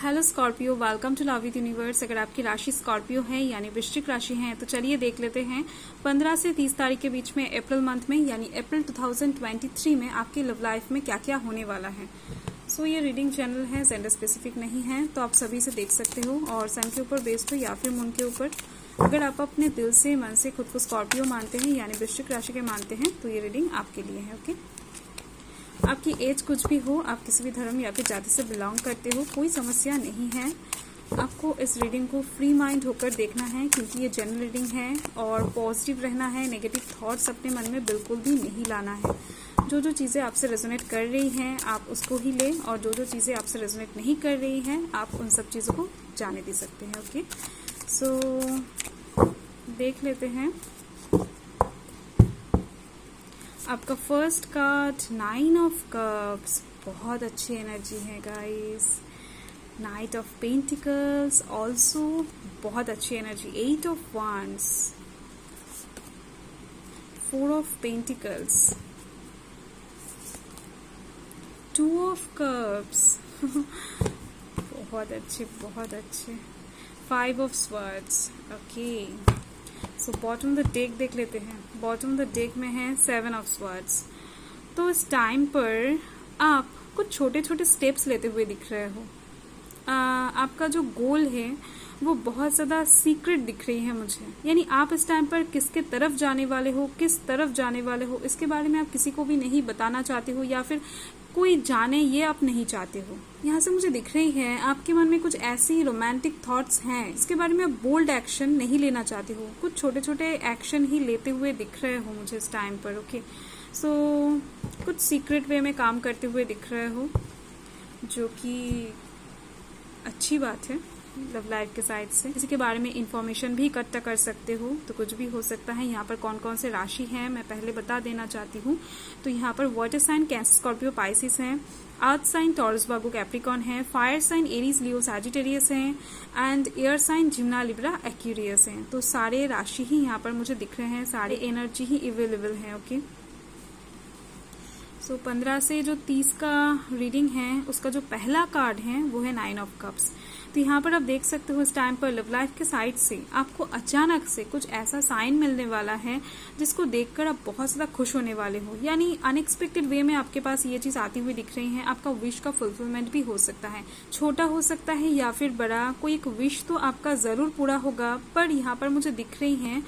Hello Scorpio, welcome to love with universe. अगर आपकी राशि स्कॉर्पियो है यानी वृश्चिक राशि है तो चलिए देख लेते हैं 15 से 30 तारीख के बीच में अप्रैल मंथ में यानी अप्रैल 2023 में आपकी लव लाइफ में क्या क्या होने वाला है। सो ये रीडिंग जनरल है, जेंडर स्पेसिफिक नहीं है, तो आप सभी से देख सकते हो और सन के ऊपर बेस्ड हो या फिर मून के ऊपर। अगर आप अपने दिल से मन से खुद को स्कॉर्पियो मानते हैं यानी वृश्चिक राशि के मानते हैं तो ये रीडिंग आपके लिए है। ओके, आपकी एज कुछ भी हो, आप किसी भी धर्म या फिर जाति से बिलोंग करते हो, कोई समस्या नहीं है। आपको इस रीडिंग को फ्री माइंड होकर देखना है क्योंकि ये जनरल रीडिंग है और पॉजिटिव रहना है। नेगेटिव थॉट्स अपने मन में बिल्कुल भी नहीं लाना है। जो जो चीज़ें आपसे रेजोनेट कर रही हैं आप उसको ही लें और जो जो चीज़ें आपसे रेजोनेट नहीं कर रही हैं आप उन सब चीज़ों को जाने दे सकते हैं। ओके, सो देख लेते हैं आपका फर्स्ट कार्ड 9 ऑफ कप्स। बहुत अच्छी एनर्जी है guys. Night of pentacles also बहुत अच्छी energy. 8 of wands, 4 of pentacles, 2 of cups बहुत अच्छे बहुत अच्छे। 5 of swords। Okay, so bottom the deck देख लेते हैं। बॉटम द डेक में है 7 ऑफ swords। तो इस टाइम पर आप कुछ छोटे छोटे स्टेप्स लेते हुए दिख रहे हो। आपका जो गोल है वो बहुत ज्यादा सीक्रेट दिख रही है मुझे, यानी आप इस टाइम पर किसके तरफ जाने वाले हो, किस तरफ जाने वाले हो, इसके बारे में आप किसी को भी नहीं बताना चाहते हो या फिर कोई जाने ये आप नहीं चाहते हो। यहाँ से मुझे दिख रही है आपके मन में कुछ ऐसी रोमांटिक थॉट्स हैं, इसके बारे में आप बोल्ड एक्शन नहीं लेना चाहते हो, कुछ छोटे छोटे एक्शन ही लेते हुए दिख रहे हो मुझे इस टाइम पर। ओके, सो कुछ सीक्रेट वे में काम करते हुए दिख रहे हो जो कि अच्छी बात है। लव लाइफ के साइड से किसी के बारे में इंफॉर्मेशन भी इकट्ठा कर सकते हो तो कुछ भी हो सकता है। यहाँ पर कौन कौन से राशि हैं मैं पहले बता देना चाहती हूँ। तो यहाँ पर water sign Cancer Scorpio Pisces हैं, earth sign Taurus Virgo Capricorn है, fire sign Aries Leo Sagittarius हैं and air sign Gemini Libra Aquarius हैं। तो सारे राशि ही यहाँ पर मुझे दिख रहे हैं, सारे एनर्जी ही अवेलेबल है। ओके, सो 15 से जो 30 का रीडिंग है उसका जो पहला कार्ड है वो है 9 ऑफ कप्स। तो यहाँ पर आप देख सकते हो इस टाइम पर लव लाइफ के साइड से आपको अचानक से कुछ ऐसा साइन मिलने वाला है जिसको देखकर आप बहुत ज्यादा खुश होने वाले हो, यानी अनएक्सपेक्टेड वे में आपके पास ये चीज आती हुई दिख रही है। आपका विश का फुलफिलमेंट भी हो सकता है, छोटा हो सकता है या फिर बड़ा, कोई एक विश तो आपका जरूर पूरा होगा। पर यहाँ पर मुझे दिख रही है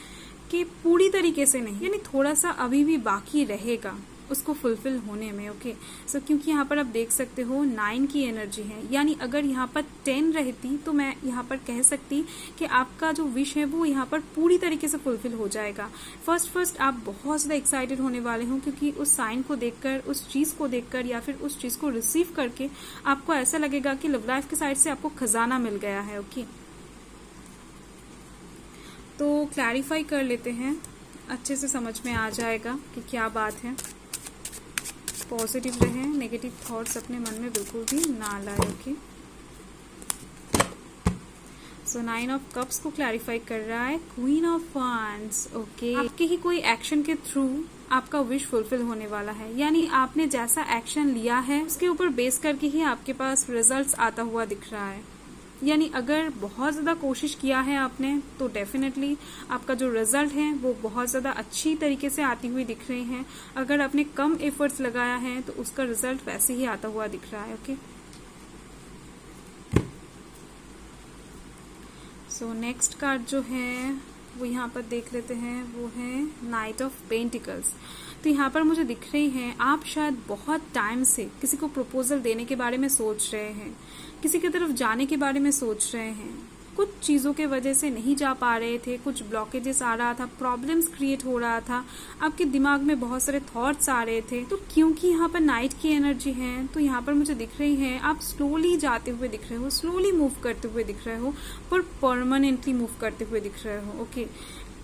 कि पूरी तरीके से नहीं, यानी थोड़ा सा अभी भी बाकी रहेगा उसको फुलफिल होने में। ओके, सो क्योंकि यहाँ पर आप देख सकते हो 9 की एनर्जी है, यानी अगर यहाँ पर 10 रहती तो मैं यहाँ पर कह सकती कि आपका जो विश है वो यहाँ पर पूरी तरीके से फुलफिल हो जाएगा। फर्स्ट आप बहुत ज्यादा एक्साइटेड होने वाले हो क्योंकि उस साइन को देखकर, उस चीज को देखकर या फिर उस चीज को रिसीव करके आपको ऐसा लगेगा कि लव लाइफ के साइड से आपको खजाना मिल गया है। ओके, तो क्लैरिफाई कर लेते हैं, अच्छे से समझ में आ जाएगा कि क्या बात है। पॉजिटिव रहें, नेगेटिव थॉट्स अपने मन में बिल्कुल भी ना लाए। ओके, सो 9 ऑफ कप्स को क्लैरिफाई कर रहा है क्वीन ऑफ wands। ओके, आपके ही कोई एक्शन के थ्रू आपका विश फुलफिल होने वाला है, यानी आपने जैसा एक्शन लिया है उसके ऊपर बेस करके ही आपके पास रिजल्ट्स आता हुआ दिख रहा है। यानी अगर बहुत ज्यादा कोशिश किया है आपने तो डेफिनेटली आपका जो रिजल्ट है वो बहुत ज्यादा अच्छी तरीके से आती हुई दिख रही है। अगर आपने कम एफर्ट्स लगाया है तो उसका रिजल्ट वैसे ही आता हुआ दिख रहा है। ओके, सो नेक्स्ट कार्ड जो है वो यहाँ पर देख लेते हैं, वो है नाइट ऑफ पेंटिकल्स। तो यहाँ पर मुझे दिख रही है आप शायद बहुत टाइम से किसी को प्रपोजल देने के बारे में सोच रहे हैं, किसी की तरफ जाने के बारे में सोच रहे हैं, कुछ चीजों के वजह से नहीं जा पा रहे थे, कुछ ब्लॉकेजेस आ रहा था, प्रॉब्लम्स क्रिएट हो रहा था, आपके दिमाग में बहुत सारे थॉट्स आ रहे थे। तो क्योंकि यहाँ पर नाइट की एनर्जी है तो यहाँ पर मुझे दिख रही है आप स्लोली जाते हुए दिख रहे हो, स्लोली मूव करते हुए दिख रहे हो, पर परमानेंटली मूव करते हुए दिख रहे हो। ओके,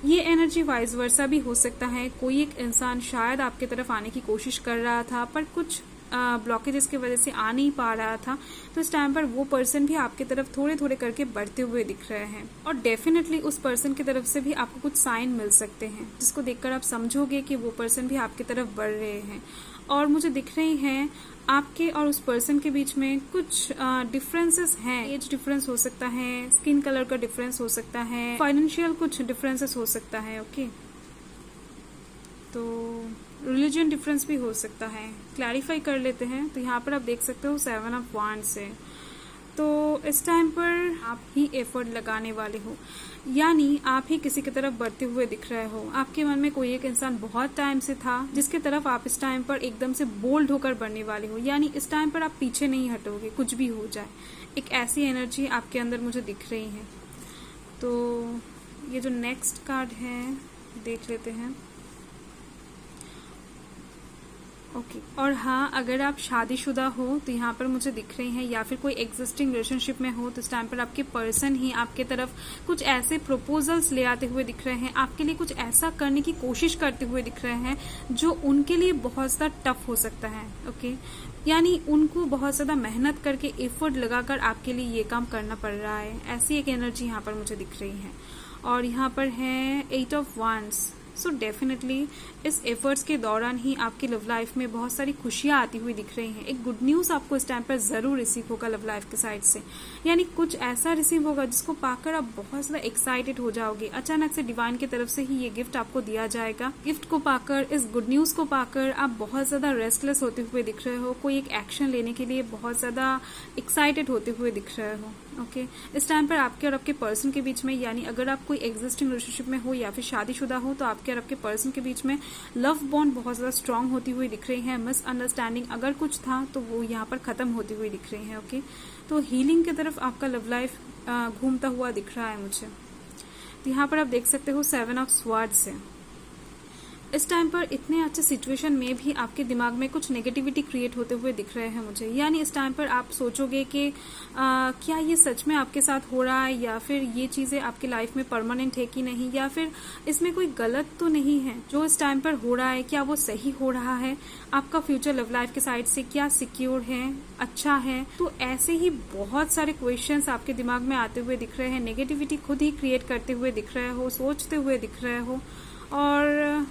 ये एनर्जी वाइस वर्सा भी हो सकता है। कोई एक इंसान शायद आपके तरफ आने की कोशिश कर रहा था पर कुछ ब्लॉकेजेस की वजह से आ नहीं पा रहा था, तो इस टाइम पर वो पर्सन भी आपकी तरफ थोड़े थोड़े करके बढ़ते हुए दिख रहे हैं और डेफिनेटली उस पर्सन की तरफ से भी आपको कुछ साइन मिल सकते हैं जिसको देखकर आप समझोगे कि वो पर्सन भी आपकी तरफ बढ़ रहे हैं। और मुझे दिख रही हैं आपके और उस पर्सन के बीच में कुछ डिफरेंसेस हैं। एज डिफरेंस हो सकता है, स्किन कलर का डिफरेंस हो सकता है, फाइनेंशियल कुछ डिफरेंसेस हो सकता है। ओके, तो रिलीजन डिफरेंस भी हो सकता है। क्लैरिफाई कर लेते हैं। तो यहाँ पर आप देख सकते हो 7 ऑफ वांड्स है। तो इस टाइम पर आप ही एफर्ट लगाने वाले हो, यानी आप ही किसी की तरफ बढ़ते हुए दिख रहे हो। आपके मन में कोई एक इंसान बहुत टाइम से था जिसके तरफ आप इस टाइम पर एकदम से बोल्ड होकर बढ़ने वाले हो, यानी इस टाइम पर आप पीछे नहीं हटोगे कुछ भी हो जाए। एक ऐसी एनर्जी आपके अंदर मुझे दिख रही है। तो ये जो नेक्स्ट कार्ड है देख लेते हैं। ओके और हाँ, अगर आप शादीशुदा हो तो यहाँ पर मुझे दिख रही हैं, या फिर कोई एग्जिस्टिंग रिलेशनशिप में हो तो इस टाइम पर आपके पर्सन ही आपके तरफ कुछ ऐसे प्रपोजल्स ले आते हुए दिख रहे हैं, आपके लिए कुछ ऐसा करने की कोशिश करते हुए दिख रहे हैं जो उनके लिए बहुत ज़्यादा टफ हो सकता है। ओके, यानी उनको बहुत ज़्यादा मेहनत करके एफर्ट लगाकर आपके लिए ये काम करना पड़ रहा है। ऐसी एक एनर्जी यहाँ पर मुझे दिख रही है। और यहाँ पर है 8 ऑफ वांड्स। सो डेफिनेटली इस एफर्ट्स के दौरान ही आपकी लव लाइफ में बहुत सारी खुशियां आती हुई दिख रही हैं। एक गुड न्यूज़ आपको इस टाइम पर जरूर रिसीव होगा लव लाइफ के साइड से, यानी कुछ ऐसा रिसीव होगा जिसको पाकर आप बहुत ज्यादा एक्साइटेड हो जाओगे। अचानक से डिवाइन की तरफ से ही ये गिफ्ट आपको दिया जाएगा। गिफ्ट को पाकर, इस गुड न्यूज को पाकर आप बहुत ज्यादा रेस्टलेस होते हुए दिख रहे हो, कोई एक एक्शन लेने के लिए बहुत ज्यादा एक्साइटेड होते हुए दिख रहे हो। ओके, इस टाइम पर आपके और आपके पर्सन के बीच में, यानी अगर आप कोई एग्जिस्टिंग रिलेशनशिप में हो या फिर शादीशुदा हो, तो आपके और आपके पर्सन के बीच में लव बॉन्ड बहुत ज्यादा स्ट्रांग होती हुई दिख रही है। मिसअंडरस्टैंडिंग अगर कुछ था तो वो यहाँ पर खत्म होती हुई दिख रही है। ओके, तो हीलिंग की तरफ आपका लव लाइफ घूमता हुआ दिख रहा है मुझे। तो यहाँ पर आप देख सकते हो 7 ऑफ स्वॉर्ड्स है। इस टाइम पर इतने अच्छे सिचुएशन में भी आपके दिमाग में कुछ नेगेटिविटी क्रिएट होते हुए दिख रहे हैं मुझे, यानी इस टाइम पर आप सोचोगे कि क्या ये सच में आपके साथ हो रहा है, या फिर ये चीजें आपकी लाइफ में परमानेंट है कि नहीं, या फिर इसमें कोई गलत तो नहीं है जो इस टाइम पर हो रहा है, क्या वो सही हो रहा है, आपका फ्यूचर लव लाइफ के साइड से क्या सिक्योर है, अच्छा है। तो ऐसे ही बहुत सारे क्वेश्चंस आपके दिमाग में आते हुए दिख रहे हैं, नेगेटिविटी खुद ही क्रिएट करते हुए दिख रहे हो, सोचते हुए दिख रहे हो। और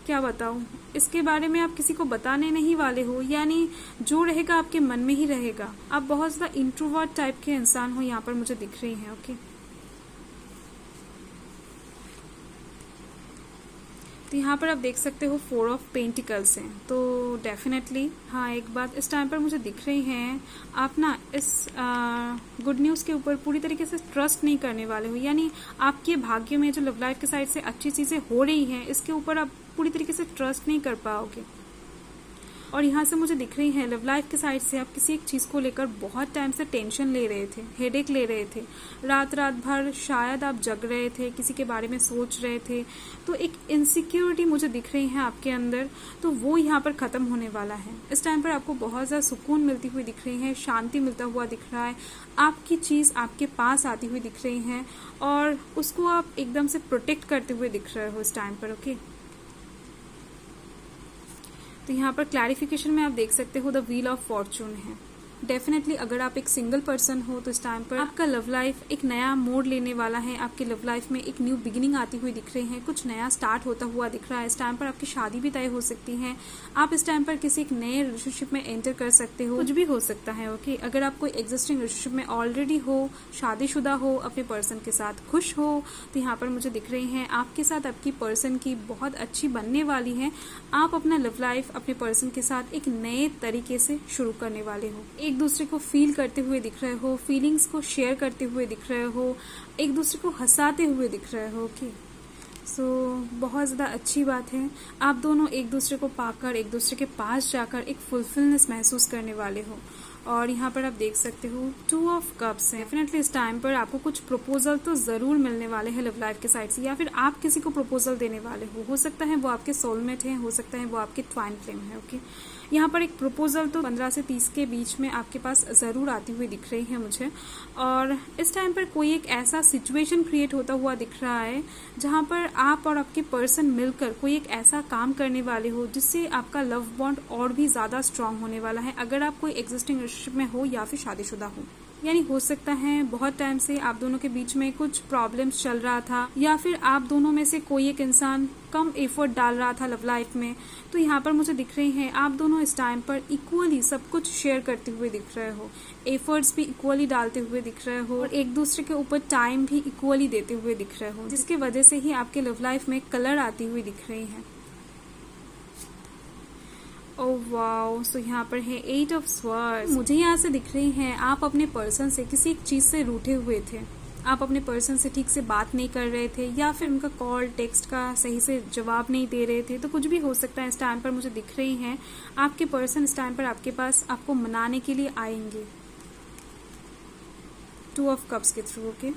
क्या बताऊं, इसके बारे में आप किसी को बताने नहीं वाले हो, यानी जो रहेगा आपके मन में ही रहेगा। आप बहुत ज्यादा इंट्रोवर्ट टाइप के इंसान हो, यहाँ पर मुझे दिख रही हैं। ओके, तो यहाँ पर आप देख सकते हो 4 ऑफ पेंटिकल्स हैं। तो डेफिनेटली हाँ, एक बात इस टाइम पर मुझे दिख रही है, आप ना इस गुड न्यूज़ के ऊपर पूरी तरीके से ट्रस्ट नहीं करने वाले हो, यानी आपके भाग्य में जो लव लाइफ के साइड से अच्छी चीज़ें हो रही हैं इसके ऊपर आप पूरी तरीके से ट्रस्ट नहीं कर पाओगे। और यहाँ से मुझे दिख रही है लव लाइफ के साइड से आप किसी एक चीज़ को लेकर बहुत टाइम से टेंशन ले रहे थे, हेडेक ले रहे थे, रात रात भर शायद आप जग रहे थे, किसी के बारे में सोच रहे थे। तो एक इनसिक्योरिटी मुझे दिख रही है आपके अंदर, तो वो यहाँ पर ख़त्म होने वाला है। इस टाइम पर आपको बहुत ज़्यादा सुकून मिलती हुई दिख रही है, शांति मिलता हुआ दिख रहा है, आपकी चीज़ आपके पास आती हुई दिख रही है और उसको आप एकदम से प्रोटेक्ट करते हुए दिख रहे हो इस टाइम पर। ओके, तो यहाँ पर क्लैरिफिकेशन में आप देख सकते हो द व्हील ऑफ फॉर्चून है। डेफिनेटली अगर आप एक सिंगल पर्सन हो तो इस टाइम पर आपका लव लाइफ एक नया मोड़ लेने वाला है, आपकी लव लाइफ में एक न्यू बिगिनिंग आती हुई दिख रही है, कुछ नया स्टार्ट होता हुआ दिख रहा है। इस टाइम पर आपकी शादी भी तय हो सकती है, आप इस टाइम पर किसी एक नए रिलेशनशिप में एंटर कर सकते हो, कुछ भी हो सकता है। ओके, अगर आप कोई एग्जिस्टिंग रिलेशनशिप में ऑलरेडी हो, शादीशुदा हो, अपने पर्सन के साथ खुश हो, तो यहाँ पर मुझे दिख रही है आपके साथ आपकी पर्सन की बहुत अच्छी बनने वाली है। आप अपना लव लाइफ अपने पर्सन के साथ एक नए तरीके से शुरू करने वाले हो, एक दूसरे को फील करते हुए दिख रहे हो, फीलिंग्स को शेयर करते हुए दिख रहे हो, एक दूसरे को हंसाते हुए दिख रहे हो। ओके, सो बहुत ज़्यादा अच्छी बात है। आप दोनों एक दूसरे को पाकर, एक दूसरे के पास जाकर एक फुलफिलनेस महसूस करने वाले हो। और यहाँ पर आप देख सकते हो 2 ऑफ कप्स है। डेफिनेटली इस टाइम पर आपको कुछ प्रपोजल तो जरूर मिलने वाले हैं लव लाइफ के साइड से, या फिर आप किसी को प्रपोजल देने वाले हो सकता है वो आपके सोलमेट है, हो सकता है वो आपके ट्वाइन फ्लेम है। ओके, यहाँ पर एक प्रपोजल तो 15 से 30 के बीच में आपके पास जरूर आती हुई दिख रही है मुझे। और इस टाइम पर कोई एक ऐसा सिचुएशन क्रिएट होता हुआ दिख रहा है जहाँ पर आप और आपके पर्सन मिलकर कोई एक ऐसा काम करने वाले हो जिससे आपका लव बॉन्ड और भी ज्यादा स्ट्रांग होने वाला है। अगर आप कोई एग्जिस्टिंग रिलेशनशिप में हो या फिर शादीशुदा हो, यानी हो सकता है बहुत टाइम से आप दोनों के बीच में कुछ प्रॉब्लम्स चल रहा था, या फिर आप दोनों में से कोई एक इंसान कम एफर्ट डाल रहा था लव लाइफ में, तो यहाँ पर मुझे दिख रही हैं आप दोनों इस टाइम पर इक्वली सब कुछ शेयर करते हुए दिख रहे हो, एफर्ट्स भी इक्वली डालते हुए दिख रहे हो और एक दूसरे के ऊपर टाइम भी इक्वली देते हुए दिख रहे हो, जिसकी वजह से ही आपके लव लाइफ में कलर आती हुई दिख रही है। ओह वाओ, सो यहाँ पर है 8 ऑफ स्वर्ड्स। मुझे यहाँ से दिख रही हैं आप अपने पर्सन से किसी एक चीज से रूठे हुए थे, आप अपने पर्सन से ठीक से बात नहीं कर रहे थे या फिर उनका कॉल टेक्स्ट का सही से जवाब नहीं दे रहे थे, तो कुछ भी हो सकता है। इस टाइम पर मुझे दिख रही हैं आपके पर्सन इस टाइम पर आपके पास आपको मनाने के लिए आएंगे 2 ऑफ कप्स के थ्रू। ओके,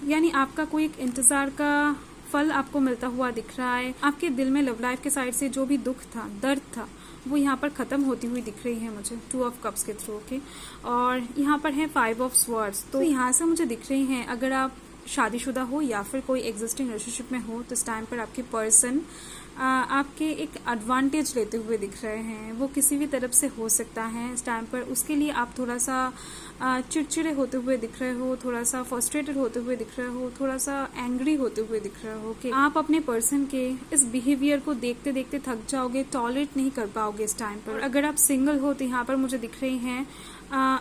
यानी आपका कोई एक इंतजार का फल आपको मिलता हुआ दिख रहा है। आपके दिल में लव लाइफ के साइड से जो भी दुख था, दर्द था, वो यहाँ पर खत्म होती हुई दिख रही है मुझे 2 ऑफ कप्स के थ्रू। ओके, और यहाँ पर है 5 ऑफ स्वर्ड्स। तो यहाँ से मुझे दिख रही हैं अगर आप शादीशुदा हो या फिर कोई एग्जिस्टिंग रिलेशनशिप में हो, तो इस टाइम पर आपके पर्सन आपके एक एडवांटेज लेते हुए दिख रहे हैं। वो किसी भी तरफ से हो सकता है इस टाइम पर, उसके लिए आप थोड़ा सा चिड़चिड़े होते हुए दिख रहे हो, थोड़ा सा फ्रस्ट्रेटेड होते हुए दिख रहे हो, थोड़ा सा एंग्री होते हुए दिख रहे हो कि आप अपने पर्सन के इस बिहेवियर को देखते देखते थक जाओगे, टॉलरेट नहीं कर पाओगे इस टाइम पर। अगर आप सिंगल हो तो यहाँ पर मुझे दिख रही हैं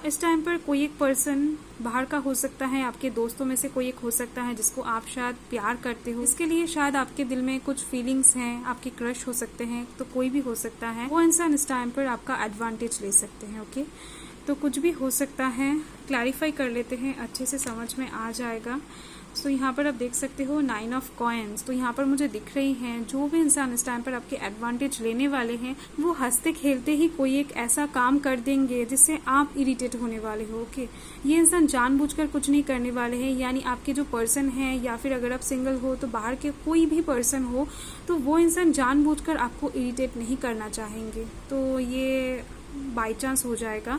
इस टाइम पर कोई एक पर्सन बाहर का हो सकता है, आपके दोस्तों में से कोई एक हो सकता है जिसको आप शायद प्यार करते हो, इसके लिए शायद आपके दिल में कुछ फीलिंग्स हैं, आपके क्रश हो सकते हैं, तो कोई भी हो सकता है। वो इंसान इस टाइम पर आपका एडवांटेज ले सकते हैं। ओके, तो कुछ भी हो सकता है, क्लैरिफाई कर लेते हैं, अच्छे से समझ में आ जाएगा। सो यहाँ पर आप देख सकते हो 9 ऑफ कॉइन्स। तो यहाँ पर मुझे दिख रही हैं जो भी इंसान इस टाइम पर आपके एडवांटेज लेने वाले हैं, वो हंसते खेलते ही कोई एक ऐसा काम कर देंगे जिससे आप इरिटेट होने वाले हो। ओके, ये इंसान जानबूझकर कुछ नहीं करने वाले हैं, यानी आपके जो पर्सन है या फिर अगर आप सिंगल हो तो बाहर के कोई भी पर्सन हो, तो वो इंसान जानबूझकर आपको इरिटेट नहीं करना चाहेंगे, तो ये बाई चांस हो जाएगा।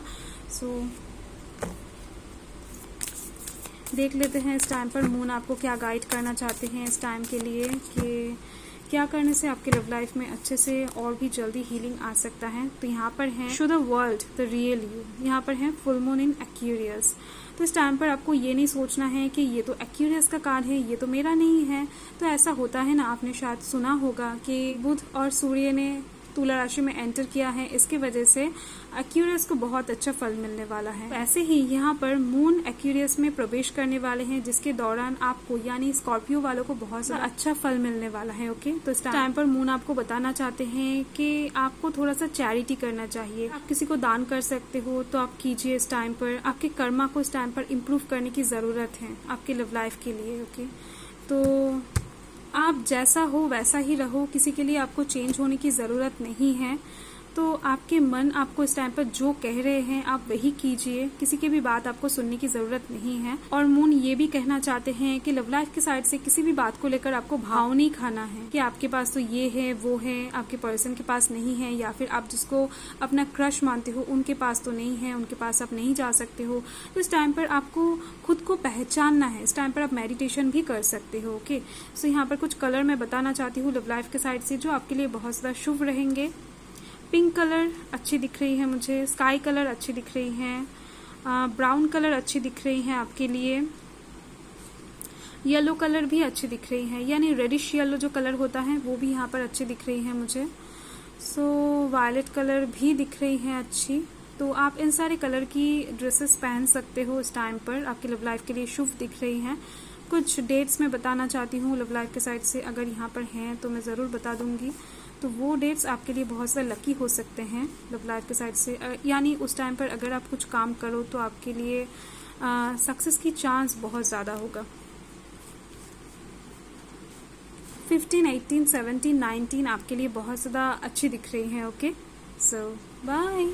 सो देख लेते हैं इस टाइम पर मून आपको क्या गाइड करना चाहते हैं इस टाइम के लिए, कि क्या करने से आपके लव लाइफ में अच्छे से और भी जल्दी हीलिंग आ सकता है। तो यहाँ पर है show the world the real you, यहाँ पर है फुल मून इन एक्यूरियस। तो इस टाइम पर आपको ये नहीं सोचना है कि ये तो एक्यूरियस का कार्ड है, ये तो मेरा नहीं है। तो ऐसा होता है ना, आपने शायद सुना होगा कि बुध और सूर्य ने तुला राशि में एंटर किया है, इसकी वजह से एक्यूरियस को बहुत अच्छा फल मिलने वाला है। ऐसे ही यहाँ पर मून एक्यूरियस में प्रवेश करने वाले हैं, जिसके दौरान आपको यानी स्कॉर्पियो वालों को बहुत अच्छा फल मिलने वाला है। ओके, तो इस टाइम पर मून आपको बताना चाहते हैं कि आपको थोड़ा सा चैरिटी करना चाहिए। आप किसी को दान कर सकते हो तो आप कीजिए इस टाइम पर। आपके कर्मा को इस टाइम पर इम्प्रूव करने की जरूरत है आपके लव लाइफ के लिए। ओके, तो आप जैसा हो वैसा ही रहो, किसी के लिए आपको चेंज होने की ज़रूरत नहीं है। तो आपके मन आपको इस टाइम पर जो कह रहे हैं आप वही कीजिए, किसी की भी बात आपको सुनने की ज़रूरत नहीं है। और मून ये भी कहना चाहते हैं कि लव लाइफ की साइड से किसी भी बात को लेकर आपको भाव नहीं खाना है कि आपके पास तो ये है वो है, आपके पर्सन के पास नहीं है, या फिर आप जिसको अपना क्रश मानते हो उनके पास तो नहीं है, उनके पास आप नहीं जा सकते हो। तो इस टाइम पर आपको खुद को पहचानना है। इस टाइम पर आप मेडिटेशन भी कर सकते हो। ओके, सो यहाँ पर कुछ कलर मैं बताना चाहती हूँ लव लाइफ के साइड से जो आपके लिए बहुत ज़्यादा शुभ रहेंगे। पिंक कलर अच्छी दिख रही है मुझे, स्काई कलर अच्छी दिख रही है, ब्राउन कलर अच्छी दिख रही है आपके लिए, येलो कलर भी अच्छी दिख रही है, यानी रेडिश येलो जो कलर होता है वो भी यहाँ पर अच्छी दिख रही है मुझे। सो वायलेट कलर भी दिख रही है अच्छी। तो आप इन सारे कलर की ड्रेसेस पहन सकते हो इस टाइम पर, आपकी लव लाइफ के लिए शुभ दिख रही हैं। कुछ डेट्स मैं बताना चाहती हूँ लव लाइफ के साइड से, अगर यहाँ पर हैं तो मैं ज़रूर बता दूंगी। तो वो डेट्स आपके लिए बहुत ज़्यादा लकी हो सकते हैं लव लाइफ के साइड से, यानी उस टाइम पर अगर आप कुछ काम करो तो आपके लिए सक्सेस की चांस बहुत ज़्यादा होगा। 15, 18, 17, 19 आपके लिए बहुत ज़्यादा अच्छी दिख रही हैं। ओके, सो बाय।